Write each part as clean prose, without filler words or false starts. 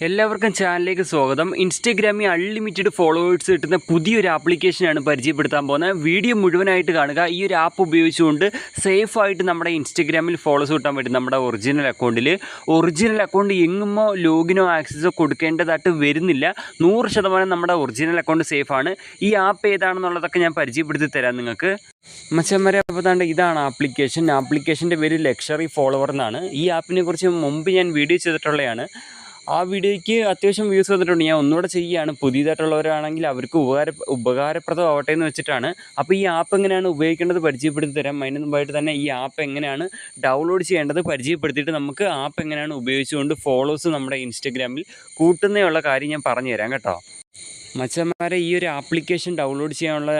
എല്ലാവർക്കും ചാനലിലേക്ക് സ്വാഗതം. ഇൻസ്റ്റഗ്രാമിൽ അൺലിമിറ്റഡ് ഫോളോവേഴ്സ് കിട്ടുന്ന പുതിയൊരു ആപ്ലിക്കേഷനാണ് പരിചയപ്പെടുത്താൻ പോകുന്നത്. വീഡിയോ മുഴുവനായിട്ട് കാണുക. ഈ ഒരു ആപ്പ് ഉപയോഗിച്ചുകൊണ്ട് സേഫായിട്ട് നമ്മുടെ ഇൻസ്റ്റഗ്രാമിൽ ഫോളോസ് കിട്ടാൻ പറ്റും. നമ്മുടെ ഒറിജിനൽ അക്കൗണ്ട് എങ്ങുമോ ലോഗിനോ ആക്സസോ കൊടുക്കേണ്ടതായിട്ട് വരുന്നില്ല. 100% നമ്മുടെ ഒറിജിനൽ അക്കൗണ്ട് സേഫാണ്. ഈ ആപ്പ് ഏതാണെന്നുള്ളതൊക്കെ ഞാൻ പരിചയപ്പെടുത്തി തരാം നിങ്ങൾക്ക്. മച്ചന്മാരെ, അപ്പോൾ ഇതാണ് ആപ്ലിക്കേഷൻ്റെ പേര് ലക്ഷറി ഫോളോവർ എന്നാണ്. ഈ ആപ്പിനെ കുറിച്ച് മുമ്പ് ഞാൻ വീഡിയോ ചെയ്തിട്ടുള്ളതാണ്. ആ വീഡിയോയ്ക്ക് അത്യാവശ്യം വ്യൂസ് വന്നിട്ടുണ്ട്. ഞാൻ ഒന്നുകൂടെ ചെയ്യുകയാണ്. പുതിയതായിട്ടുള്ളവരാണെങ്കിൽ അവർക്ക് ഉപകാരപ്രദമാവട്ടെ എന്ന് വെച്ചിട്ടാണ്. അപ്പോൾ ഈ ആപ്പ് എങ്ങനെയാണ് ഉപയോഗിക്കേണ്ടത് പരിചയപ്പെടുത്തി തരാം. അതിന് മുമ്പായിട്ട് തന്നെ ഈ ആപ്പ് എങ്ങനെയാണ് ഡൗൺലോഡ് ചെയ്യേണ്ടത് പരിചയപ്പെടുത്തിയിട്ട് നമുക്ക് ആപ്പ് എങ്ങനെയാണ് ഉപയോഗിച്ചുകൊണ്ട് ഫോളോവേഴ്സ് നമ്മുടെ ഇൻസ്റ്റഗ്രാമിൽ കൂട്ടുന്നതിനുള്ള കാര്യം ഞാൻ പറഞ്ഞു തരാം കേട്ടോ. മച്ചന്മാരെ, ഈ ഒരു ആപ്ലിക്കേഷൻ ഡൗൺലോഡ് ചെയ്യാനുള്ള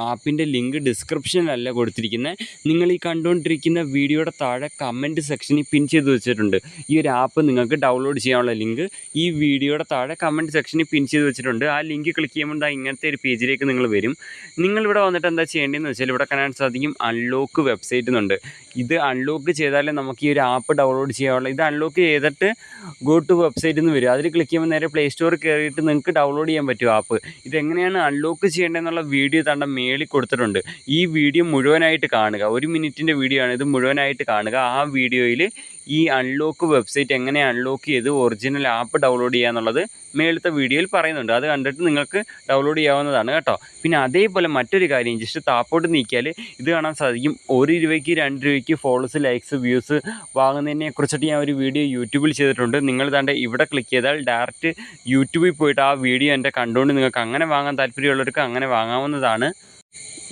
ആപ്പിൻ്റെ ലിങ്ക് ഡിസ്ക്രിപ്ഷനിലല്ല കൊടുത്തിരിക്കുന്നത്. നിങ്ങൾ ഈ കണ്ടുകൊണ്ടിരിക്കുന്ന വീഡിയോയുടെ താഴെ കമൻറ്റ് സെക്ഷനിൽ പിൻ ചെയ്ത് വെച്ചിട്ടുണ്ട്. ഈ ഒരു ആപ്പ് നിങ്ങൾക്ക് ഡൗൺലോഡ് ചെയ്യാനുള്ള ലിങ്ക് ഈ വീഡിയോയുടെ താഴെ കമൻറ്റ് സെക്ഷനിൽ പിൻ ചെയ്ത് വെച്ചിട്ടുണ്ട്. ആ ലിങ്ക് ക്ലിക്ക് ചെയ്യുമ്പോൾ ഇങ്ങനത്തെ ഒരു പേജിലേക്ക് നിങ്ങൾ വരും. നിങ്ങളിവിടെ വന്നിട്ട് എന്താ ചെയ്യേണ്ടതെന്ന് വെച്ചാൽ ഇവിടെ കാണാൻ സാധിക്കും അൺലോക്ക് വെബ്സൈറ്റ് എന്നുണ്ട്. ഇത് അൺലോക്ക് ചെയ്താലേ നമുക്ക് ഈ ഒരു ആപ്പ് ഡൗൺലോഡ് ചെയ്യാനുള്ള. ഇത് അൺലോക്ക് ചെയ്തിട്ട് ഗോ ടു വെബ്സൈറ്റ് എന്ന് വരും. അതിൽ ക്ലിക്ക് ചെയ്യുമ്പോൾ നേരെ പ്ലേ സ്റ്റോറിൽ കയറിയിട്ട് നിങ്ങൾക്ക് ഡൗൺലോഡ് ചെയ്യാൻ പറ്റും ആപ്പ്. ഇതെങ്ങനെയാണ് അൺലോക്ക് ചെയ്യേണ്ടതെന്നുള്ള വീഡിയോ മേളിൽ കൊടുത്തിട്ടുണ്ട്. ഈ വീഡിയോ മുഴുവനായിട്ട് കാണുക. 1 മിനിറ്റിൻ്റെ വീഡിയോ ആണ്. ഇത് മുഴുവനായിട്ട് കാണുക. ആ വീഡിയോയിൽ ഈ അൺലോക്ക് വെബ്സൈറ്റ് എങ്ങനെ അൺലോക്ക് ചെയ്ത് ഒറിജിനൽ ആപ്പ് ഡൗൺലോഡ് ചെയ്യുക എന്നുള്ളത് മേളത്തെ വീഡിയോയിൽ പറയുന്നുണ്ട്. അത് കണ്ടിട്ട് നിങ്ങൾക്ക് ഡൗൺലോഡ് ചെയ്യാവുന്നതാണ് കേട്ടോ. പിന്നെ അതേപോലെ മറ്റൊരു കാര്യം, ജസ്റ്റ് താപ്പോട്ട് നീക്കിയാൽ ഇത് കാണാൻ സാധിക്കും. 1 രൂപയ്ക്ക് 2 രൂപയ്ക്ക് ഫോളോസ്, ലൈക്സ്, വ്യൂസ് വാങ്ങുന്നതിനെ കുറിച്ചിട്ട് ഞാൻ ഒരു വീഡിയോ യൂട്യൂബിൽ ചെയ്തിട്ടുണ്ട്. നിങ്ങൾ ഇവിടെ ക്ലിക്ക് ചെയ്താൽ ഡയറക്റ്റ് യൂട്യൂബിൽ പോയിട്ട് ആ വീഡിയോ എൻ്റെ കണ്ടുകൊണ്ട് നിങ്ങൾക്ക് അങ്ങനെ വാങ്ങാൻ താല്പര്യമുള്ളവർക്ക് അങ്ങനെ വാങ്ങാവുന്നതാണ്.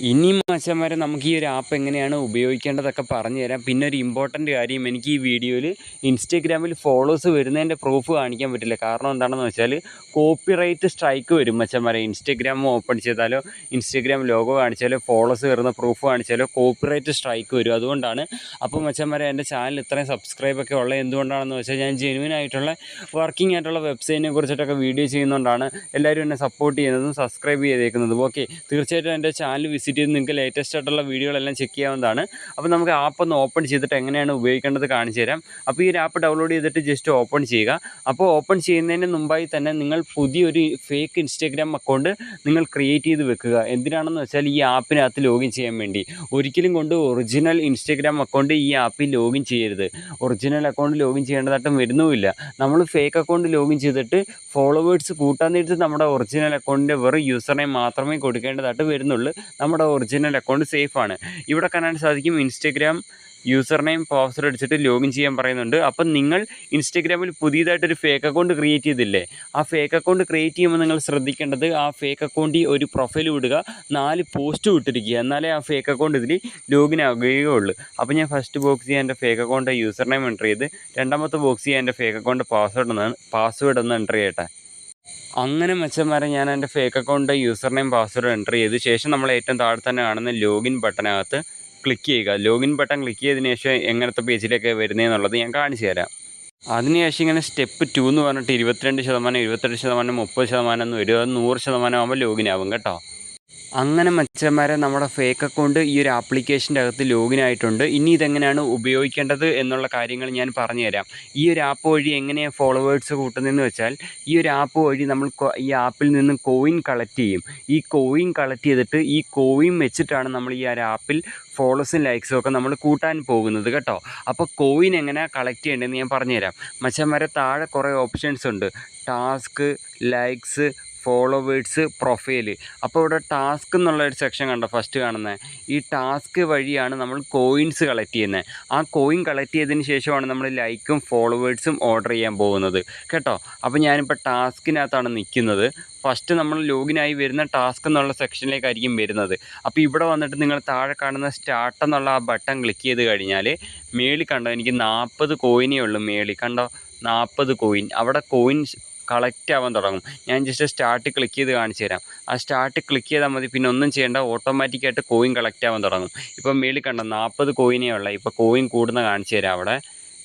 ഇനി മച്ചന്മാരെ, നമുക്ക് ഈ ഒരു ആപ്പ് എങ്ങനെയാണ് ഉപയോഗിക്കേണ്ടതൊക്കെ പറഞ്ഞു തരാം. പിന്നെ ഒരു ഇമ്പോർട്ടൻ്റ് കാര്യം, എനിക്ക് ഈ വീഡിയോയിൽ ഇൻസ്റ്റഗ്രാമിൽ ഫോളോവേഴ്സ് വരുന്നതിൻ്റെ പ്രൂഫ് കാണിക്കാൻ പറ്റില്ല. കാരണം എന്താണെന്ന് വെച്ചാൽ കോപ്പിറൈറ്റ് സ്ട്രൈക്ക് വരും മച്ചന്മാരെ. ഇൻസ്റ്റഗ്രാം ഓപ്പൺ ചെയ്താലോ ഇൻസ്റ്റഗ്രാം ലോഗോ കാണിച്ചാലോ ഫോളോവേഴ്സ് വരുന്ന പ്രൂഫ് കാണിച്ചാലോ കോപ്പിറൈറ്റ് സ്ട്രൈക്ക് വരും. അതുകൊണ്ടാണ്. അപ്പോൾ മച്ചന്മാരെ, എൻ്റെ ചാനൽ ഇത്രയും സബ്സ്ക്രൈബൊക്കെ ഉള്ളത് എന്തുകൊണ്ടാണെന്ന് വെച്ചാൽ ഞാൻ ജെന്യുവൻ ആയിട്ടുള്ള വർക്കിംഗ് ആയിട്ടുള്ള വെബ്സൈറ്റിനെ കുറിച്ചിട്ടൊക്കെ വീഡിയോ ചെയ്യുന്നതുകൊണ്ടാണ് എല്ലാവരും എന്നെ സപ്പോർട്ട് ചെയ്യുന്നതും സബ്സ്ക്രൈബ് ചെയ്തേക്കുന്നതും. ഓക്കെ, തീർച്ചയായിട്ടും എൻ്റെ ചാനൽ വിസിറ്റ് ചെയ്ത് നിങ്ങൾക്ക് ലേറ്റസ്റ്റ് ആയിട്ടുള്ള വീഡിയോകളെല്ലാം ചെക്ക് ചെയ്യാവുന്നതാണ്. അപ്പോൾ നമുക്ക് ആപ്പ് ഒന്ന് ഓപ്പൺ ചെയ്തിട്ട് എങ്ങനെയാണ് ഉപയോഗിക്കേണ്ടത് കാണിച്ചു തരാം. അപ്പോൾ ഈ ഒരു ആപ്പ് ഡൗൺലോഡ് ചെയ്തിട്ട് ജസ്റ്റ് ഓപ്പൺ ചെയ്യുക. അപ്പോൾ ഓപ്പൺ ചെയ്യുന്നതിന് മുമ്പായി തന്നെ നിങ്ങൾ പുതിയൊരു ഫേക്ക് ഇൻസ്റ്റഗ്രാം അക്കൗണ്ട് നിങ്ങൾ ക്രിയേറ്റ് ചെയ്ത് വെക്കുക. എന്തിനാണെന്ന് വെച്ചാൽ ഈ ആപ്പിനകത്ത് ലോഗിൻ ചെയ്യാൻ വേണ്ടി. ഒരിക്കലും കൊണ്ട് ഒറിജിനൽ ഇൻസ്റ്റഗ്രാം അക്കൗണ്ട് ഈ ആപ്പിൽ ലോഗിൻ ചെയ്യരുത്. ഒറിജിനൽ അക്കൗണ്ട് ലോഗിൻ ചെയ്യേണ്ടതായിട്ടും വരുന്നുമില്ല. നമ്മൾ ഫേക്ക് അക്കൗണ്ട് ലോഗിൻ ചെയ്തിട്ട് ഫോളോവേഴ്സ് കൂട്ടാൻ നേരത്ത് നമ്മുടെ ഒറിജിനൽ അക്കൗണ്ടിൻ്റെ വെറും യൂസർ നെയിം മാത്രമേ കൊടുക്കേണ്ടതായിട്ട് വരുന്നുള്ളൂ. നമ്മുടെ ഒറിജിനൽ അക്കൗണ്ട് സേഫാണ്. ഇവിടെ കാണാൻ സാധിക്കും ഇൻസ്റ്റഗ്രാം യൂസർ നെയിം പാസ്വേഡ് അടിച്ചിട്ട് ലോഗിൻ ചെയ്യാൻ പറയുന്നുണ്ട്. അപ്പം നിങ്ങൾ ഇൻസ്റ്റഗ്രാമിൽ പുതിയതായിട്ടൊരു ഫേക്ക് അക്കൗണ്ട് ക്രിയേറ്റ് ചെയ്തില്ലേ, ആ ഫേക്ക് അക്കൗണ്ട് ക്രിയേറ്റ് ചെയ്യുമ്പോൾ നിങ്ങൾ ശ്രദ്ധിക്കേണ്ടത് ആ ഫേക്ക് അക്കൗണ്ടിൽ ഒരു പ്രൊഫൈൽ വിടുക, 4 പോസ്റ്റ് വിട്ടിരിക്കുക. എന്നാലേ ആ ഫേക്ക് അക്കൗണ്ട് ഇതിൽ ലോഗിൻ ആകുകയുള്ളൂ. അപ്പോൾ ഞാൻ ഫസ്റ്റ് ബോക്സ് ചെയ്യാൻ എൻ്റെ fake account user name enter ചെയ്ത്, രണ്ടാമത്തെ ബോക്സ് ചെയ്യാൻ എൻ്റെ ഫേക്ക് അക്കൗണ്ട് പാസ്വേഡ് ഒന്ന് എൻ്റർ ചെയ്യട്ടെ. അങ്ങനെ മച്ചന്മാരെ, ഞാൻ എൻ്റെ fake account user name password enter ചെയ്ത് ശേഷം നമ്മൾ ഏറ്റവും താഴെ തന്നെ കാണുന്ന ലോഗിൻ ബട്ടനകത്ത് ക്ലിക്ക് ചെയ്യുക. ലോഗിൻ ബട്ടൺ ക്ലിക്ക് ചെയ്തതിന് ശേഷം എങ്ങനത്തെ പേജിലേക്ക് വരുന്നതെന്നുള്ളത് ഞാൻ കാണിച്ചു തരാം. അതിനുശേഷം ഇങ്ങനെ സ്റ്റെപ്പ് 2 എന്ന് പറഞ്ഞിട്ട് 22%, 28%, 30% എന്ന് വരും. അത് 100% ആകുമ്പോൾ ലോഗിൻ ആവും കേട്ടോ. അങ്ങനെ മച്ചന്മാരെ, നമ്മുടെ ഫേക്ക് അക്കൗണ്ട് ഈ ഒരു ആപ്ലിക്കേഷൻ്റെ അകത്ത് ലോഗിൻ ആയിട്ടുണ്ട്. ഇനി ഇതെങ്ങനെയാണ് ഉപയോഗിക്കേണ്ടത് എന്നുള്ള കാര്യങ്ങൾ ഞാൻ പറഞ്ഞുതരാം. ഈ ഒരു ആപ്പ് വഴി എങ്ങനെയാണ് ഫോളോവേഴ്സ് കൂട്ടുന്നതെന്ന് വെച്ചാൽ, ഈ ഒരു ആപ്പ് വഴി നമ്മൾ ഈ ആപ്പിൽ നിന്ന് കോയിൻ കളക്ട് ചെയ്യും. ഈ കോയിൻ കളക്ട് ചെയ്തിട്ട് ഈ കോയിൻ വെച്ചിട്ടാണ് നമ്മൾ ഈ ഒരു ആപ്പിൽ ഫോളോസും ലൈക്സും ഒക്കെ നമ്മൾ കൂട്ടാൻ പോകുന്നത് കേട്ടോ. അപ്പോൾ കോയിൻ എങ്ങനെ കളക്ട് ചെയ്യേണ്ടതെന്ന് ഞാൻ പറഞ്ഞുതരാം. മച്ചന്മാരെ, താഴെ കുറേ ഓപ്ഷൻസ് ഉണ്ട്. Task, likes, followers, profile. അപ്പോൾ ഇവിടെ ടാസ്ക് എന്നുള്ളൊരു സെക്ഷൻ കണ്ടോ ഫസ്റ്റ് കാണുന്നത്. ഈ ടാസ്ക് വഴിയാണ് നമ്മൾ കോയിൻസ് കളക്ട് ചെയ്യുന്നത്. ആ കോയിൻ കളക്ട് ചെയ്തതിന് ശേഷമാണ് നമ്മൾ ലൈക്കും ഫോളോവേഴ്സും ഓർഡർ ചെയ്യാൻ പോകുന്നത് കേട്ടോ. അപ്പോൾ ഞാനിപ്പോൾ ടാസ്കിനകത്താണ് നിൽക്കുന്നത്. ഫസ്റ്റ് നമ്മൾ ലോഗിനായി വരുന്ന ടാസ്ക് എന്നുള്ള സെക്ഷനിലേക്കായിരിക്കും വരുന്നത്. അപ്പോൾ ഇവിടെ വന്നിട്ട് നിങ്ങൾ താഴെ കാണുന്ന സ്റ്റാർട്ട് എന്നുള്ള ആ ബട്ടൺ ക്ലിക്ക് ചെയ്ത് കഴിഞ്ഞാൽ മേളിൽ കണ്ടോ, എനിക്ക് 40 കോയിനേ ഉള്ളൂ. മേളിൽ കണ്ടോ 40 കോയിൻ. അവിടെ കോയിൻസ് കളക്റ്റ് ആവാൻ തുടങ്ങും. ഞാൻ ജസ്റ്റ് സ്റ്റാർട്ട് ക്ലിക്ക് ചെയ്ത് കാണിച്ചു തരാം. ആ സ്റ്റാർട്ട് ക്ലിക്ക് ചെയ്താൽ മതി, പിന്നെ ഒന്നും ചെയ്യേണ്ട. ഓട്ടോമാറ്റിക്കായിട്ട് കോയിൻ കളക്റ്റ് ആവാൻ തുടങ്ങും. ഇപ്പം മേളിൽ കണ്ടോ 40 കോയിനേ ഉള്ളൂ. ഇപ്പോൾ കോയിൻ കൂടുന്ന കാണിച്ചു തരാം. അവിടെ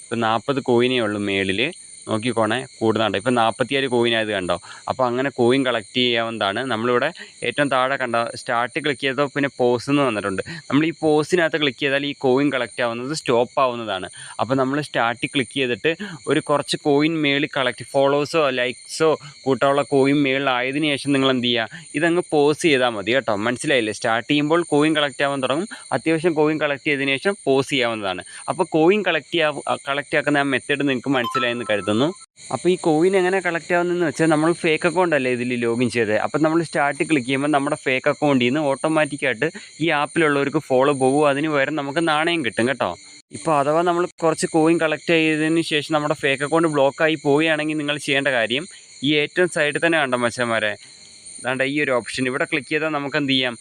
ഇപ്പോൾ 40 കോയിനേ ഉള്ളൂ മേളിൽ. നോക്കിക്കോണേ കൂടുന്നുണ്ട്. ഇപ്പം 47 കോയിനായത് കണ്ടോ. അപ്പോൾ അങ്ങനെ കോയിൻ കളക്ട് ചെയ്യാവുന്നതാണ്. നമ്മളിവിടെ ഏറ്റവും താഴെ കണ്ട സ്റ്റാർട്ട് ക്ലിക്ക് ചെയ്തപ്പോൾ പിന്നെ പോസ് എന്ന് വന്നിട്ടുണ്ട്. നമ്മൾ ഈ പോസിനകത്ത് ക്ലിക്ക് ചെയ്താൽ ഈ കോയിൻ കളക്ട് ആവുന്നത് സ്റ്റോപ്പ് ആവുന്നതാണ്. അപ്പോൾ നമ്മൾ സ്റ്റാർട്ട് ക്ലിക്ക് ചെയ്തിട്ട് ഒരു കുറച്ച് കോയിൻ മേളിൽ കളക്ട് ഫോളോവേഴ്സോ ലൈക്സോ കൂട്ടാനുള്ള കോയിൻ മേളിലായതിനു ശേഷം നിങ്ങൾ എന്ത് ചെയ്യുക, ഇതങ്ങ് പോസ് ചെയ്താൽ മതി കേട്ടോ. മനസ്സിലായില്ലേ? സ്റ്റാർട്ട് ചെയ്യുമ്പോൾ കോയിൻ കളക്ട് ആവാൻ തുടങ്ങും. അത്യാവശ്യം കോയിൻ കളക്ട് ചെയ്തതിന് ശേഷം പോസ് ചെയ്യാവുന്നതാണ്. അപ്പോൾ കോയിൻ കളക്ട് ആക്കുന്ന ആ മെത്തേഡ് നിങ്ങൾക്ക് മനസ്സിലായെന്ന് കരുതുന്നു. അപ്പോൾ ഈ കോയിൻ എങ്ങനെ കളക്ട് ആവുന്നതെന്ന് വെച്ചാൽ നമ്മൾ ഫേക്ക് അക്കൗണ്ട് അല്ലേ ഇതിൽ ലോഗിൻ ചെയ്തത്. അപ്പോൾ നമ്മൾ സ്റ്റാർട്ട് ക്ലിക്ക് ചെയ്യുമ്പോൾ നമ്മുടെ ഫേക്ക് അക്കൗണ്ടിൽ നിന്ന് ഓട്ടോമാറ്റിക്കായിട്ട് ഈ ആപ്പിലുള്ളവർക്ക് ഫോളോ പോകും. അതിന് പകരം നമുക്ക് നാണയം കിട്ടും കേട്ടോ. ഇപ്പോൾ അഥവാ നമ്മൾ കുറച്ച് കോയിൻ കളക്ട് ചെയ്തതിന് ശേഷം നമ്മുടെ ഫേക്ക് അക്കൗണ്ട് ബ്ലോക്കായി പോവുകയാണെങ്കിൽ നിങ്ങൾ ചെയ്യേണ്ട കാര്യം ഈ ഏറ്റവും സൈഡിൽ തന്നെ കണ്ടോ മച്ചാന്മാരെ, അതാണ്ട് ഈ ഒരു ഓപ്ഷൻ ഇവിടെ ക്ലിക്ക് ചെയ്താൽ നമുക്ക് എന്ത് ചെയ്യാം,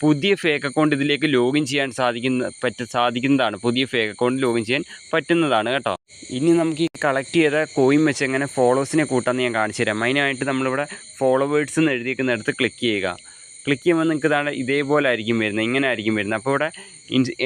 പുതിയ ഫേക്ക് അക്കൗണ്ട് ഇതിലേക്ക് ലോഗിൻ ചെയ്യാൻ സാധിക്കുന്നതാണ്. പുതിയ ഫേക്ക് അക്കൗണ്ട് ലോഗിൻ ചെയ്യാൻ പറ്റുന്നതാണ് കേട്ടോ. ഇനി നമുക്ക് ഈ കളക്ട് ചെയ്ത കോയിൻ വെച്ച് എങ്ങനെ ഫോളോവേഴ്സിനെ കൂട്ടാമെന്ന് ഞാൻ കാണിച്ചു തരാം. അതിനായിട്ട് നമ്മളിവിടെ ഫോളോവേഴ്സ് എന്ന് എഴുതിയിരിക്കുന്നിടത്ത് ക്ലിക്ക് ചെയ്യുക. ക്ലിക്ക് ചെയ്യുമ്പോൾ നിങ്ങൾക്ക് ഇതാണ് ഇതേപോലെ ആയിരിക്കും വരുന്നത്, ഇങ്ങനെ ആയിരിക്കും വരുന്നത്. അപ്പോൾ ഇവിടെ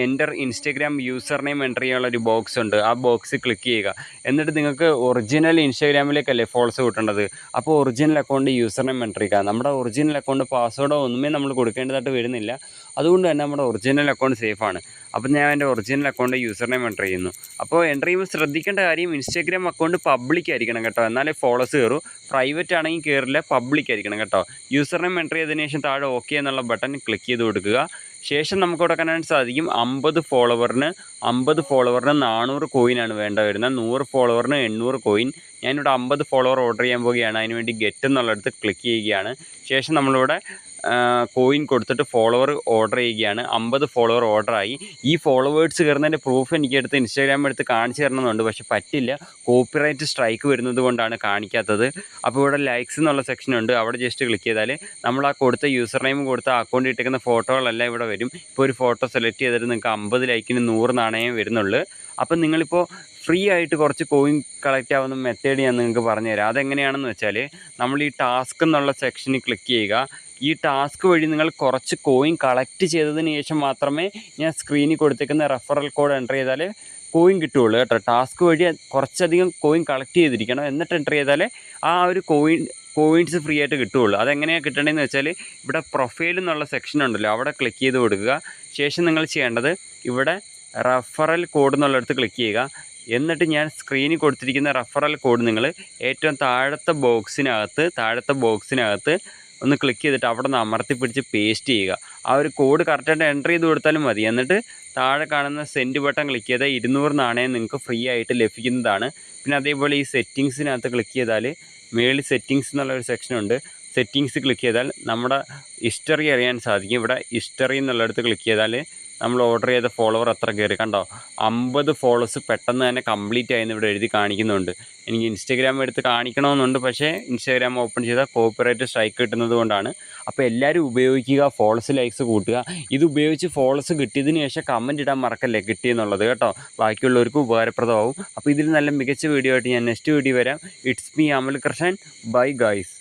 enter Instagram user name enter ചെയ്യാനുള്ളൊരു ബോക്സ് ഉണ്ട്. ആ ബോക്സ് ക്ലിക്ക് ചെയ്യുക. എന്നിട്ട് നിങ്ങൾക്ക് ഒറിജിനൽ ഇൻസ്റ്റാഗ്രാമിലേക്കല്ലേ ഫോളോസ് കൂട്ടേണ്ടത്. അപ്പോൾ original account user name enter ചെയ്യുക. നമ്മുടെ ഒറിജിനൽ അക്കൗണ്ട് പാസ്വേഡോ ഒന്നുമേ നമ്മൾ കൊടുക്കേണ്ടതായിട്ട് വരുന്നില്ല. അതുകൊണ്ട് തന്നെ നമ്മുടെ ഒറിജിനൽ അക്കൗണ്ട് സേഫാണ്. അപ്പോൾ ഞാൻ എൻ്റെ original account user name enter ചെയ്യുന്നു. അപ്പോൾ എൻ്റർ ചെയ്യുമ്പോൾ ശ്രദ്ധിക്കേണ്ട കാര്യം ഇൻസ്റ്റാഗ്രാം അക്കൗണ്ട് പബ്ലിക് ആയിരിക്കണം കേട്ടോ, എന്നാലേ ഫോളോസ് കയറൂ. പ്രൈവറ്റ് ആണെങ്കിൽ കയറില്ല, പബ്ലിക് ആയിരിക്കണം കേട്ടോ. യൂസർ നെയിം എൻ്റർ ചെയ്തതിന് ശേഷം താഴെ ഓക്കെ എന്നുള്ള ബട്ടൺ ക്ലിക്ക് ചെയ്ത് കൊടുക്കുക. ശേഷം നമുക്കിവിടെ കാണാൻ സാധിക്കും 50 ഫോളോവറിന് 400 കോയിനാണ് വേണ്ട വരുന്നത്. 100 ഫോളോവറിന് 800 കോയിൻ. ഞാനിവിടെ 50 ഫോളോവർ ഓർഡർ ചെയ്യാൻ പോവുകയാണ്. അതിനുവേണ്ടി ഗെറ്റ് എന്നുള്ളിടത്ത് ക്ലിക്ക് ചെയ്യുകയാണ്. ശേഷം നമ്മളിവിടെ കോയിൻ കൊടുത്തിട്ട് ഫോളോവർ ഓർഡർ ചെയ്യുകയാണ്. 50 ഫോളോവർ ഓർഡറായി. ഈ ഫോളോവേഴ്സ് കയറുന്നതിൻ്റെ പ്രൂഫ് എനിക്ക് എടുത്ത് ഇൻസ്റ്റാഗ്രാം എടുത്ത് കാണിച്ചു തരണമെന്നുണ്ട്, പക്ഷേ പറ്റില്ല. കോപ്പിറൈറ്റ് സ്ട്രൈക്ക് വരുന്നത് കൊണ്ടാണ് കാണിക്കാത്തത്. അപ്പോൾ ഇവിടെ ലൈക്സ് എന്നുള്ള സെക്ഷനുണ്ട്, അവിടെ ജസ്റ്റ് ക്ലിക്ക് ചെയ്താൽ നമ്മൾ ആ കൊടുത്ത യൂസർ നെയിം കൊടുത്ത അക്കൗണ്ട് ഇട്ടിരിക്കുന്ന ഫോട്ടോകളെല്ലാം ഇവിടെ വരും. ഇപ്പോൾ ഒരു ഫോട്ടോ സെലക്ട് ചെയ്തിട്ട് നിങ്ങൾക്ക് 50 ലൈക്കിന് 100 നാണയം വരുന്നുള്ളൂ. അപ്പം നിങ്ങളിപ്പോൾ ഫ്രീ ആയിട്ട് കുറച്ച് കോയിൻ കളക്ട് ആവുന്ന മെത്തേഡ് ഞാൻ നിങ്ങൾക്ക് പറഞ്ഞുതരാം. അതെങ്ങനെയാണെന്ന് വെച്ചാൽ നമ്മൾ ഈ ടാസ്ക് എന്നുള്ള സെക്ഷനിൽ ക്ലിക്ക് ചെയ്യുക. ഈ ടാസ്ക് വഴി നിങ്ങൾ കുറച്ച് കോയിൻ കളക്ട് ചെയ്തതിന് ശേഷം മാത്രമേ ഞാൻ സ്ക്രീനിൽ കൊടുത്തേക്കുന്ന റെഫറൽ കോഡ് എൻ്റർ ചെയ്താൽ കോയിൻ കിട്ടുകയുള്ളൂ കേട്ടോ. ടാസ്ക് വഴി കുറച്ചധികം കോയിൻ കളക്ട് ചെയ്തിരിക്കണം, എന്നിട്ട് എൻ്റർ ചെയ്താൽ ആ ഒരു കോയിൻസ് ഫ്രീ ആയിട്ട് കിട്ടുകയുള്ളൂ. അതെങ്ങനെയാണ് കിട്ടണമെന്ന് വെച്ചാൽ ഇവിടെ പ്രൊഫൈൽ എന്നുള്ള സെക്ഷൻ ഉണ്ടല്ലോ, അവിടെ ക്ലിക്ക് ചെയ്ത് കൊടുക്കുക. ശേഷം നിങ്ങൾ ചെയ്യേണ്ടത് ഇവിടെ റെഫറൽ കോഡ് എന്നുള്ളിടത്ത് ക്ലിക്ക് ചെയ്യുക. എന്നിട്ട് ഞാൻ സ്ക്രീനിൽ കൊടുത്തിരിക്കുന്ന റെഫറൽ കോഡ് നിങ്ങൾ ഏറ്റവും താഴത്തെ ബോക്സിനകത്ത് ഒന്ന് ക്ലിക്ക് ചെയ്തിട്ട് അവിടെ നിന്ന് അമർത്തി പിടിച്ച് പേസ്റ്റ് ചെയ്യുക. ആ ഒരു കോഡ് കറക്റ്റായിട്ട് എൻ്റർ ചെയ്ത് കൊടുത്താലും മതി. എന്നിട്ട് താഴെ കാണുന്ന സെൻഡ് ബട്ടൺ ക്ലിക്ക് ചെയ്താൽ 200 നാണയം നിങ്ങൾക്ക് ഫ്രീ ആയിട്ട് ലഭിക്കുന്നതാണ്. പിന്നെ അതേപോലെ ഈ സെറ്റിങ്സിനകത്ത് ക്ലിക്ക് ചെയ്താൽ മേളിൽ സെറ്റിങ്സ് എന്നുള്ളൊരു സെക്ഷനുണ്ട്. സെറ്റിങ്സ് ക്ലിക്ക് ചെയ്താൽ നമ്മുടെ ഹിസ്റ്ററി അറിയാൻ സാധിക്കും. ഇവിടെ ഹിസ്റ്ററി എന്നുള്ളിടത്ത് ക്ലിക്ക് ചെയ്താൽ നമ്മൾ ഓർഡർ ചെയ്ത ഫോളോവർ എത്ര കയറി കണ്ടോ, 50 ഫോളോവേഴ്സ് പെട്ടെന്ന് തന്നെ കംപ്ലീറ്റ് ആയെന്ന് ഇവിടെ എഴുതി കാണിക്കുന്നുണ്ട്. എനിക്ക് ഇൻസ്റ്റാഗ്രാം എടുത്ത് കാണിക്കണമെന്നുണ്ട്, പക്ഷേ ഇൻസ്റ്റാഗ്രാം ഓപ്പൺ ചെയ്താൽ കോപ്പിറൈറ്റ് സ്ട്രൈക്ക് കിട്ടുന്നത് കൊണ്ടാണ്. അപ്പോൾ എല്ലാവരും ഉപയോഗിക്കുക, ഫോളോസ് ലൈക്സ് കൂട്ടുക. ഇത് ഉപയോഗിച്ച് ഫോളോസ് കിട്ടിയതിന് ശേഷം കമൻറ്റ് ഇടാൻ മറക്കല്ലേ കിട്ടിയെന്നുള്ളത് കേട്ടോ. ബാക്കിയുള്ളവർക്ക് ഉപകാരപ്രദമാവും. അപ്പോൾ ഇതിൽ നല്ല മികച്ച വീഡിയോ ആയിട്ട് ഞാൻ നെക്സ്റ്റ് വീഡിയോ വരാം. It's me Amal Krishnan. Bye guys.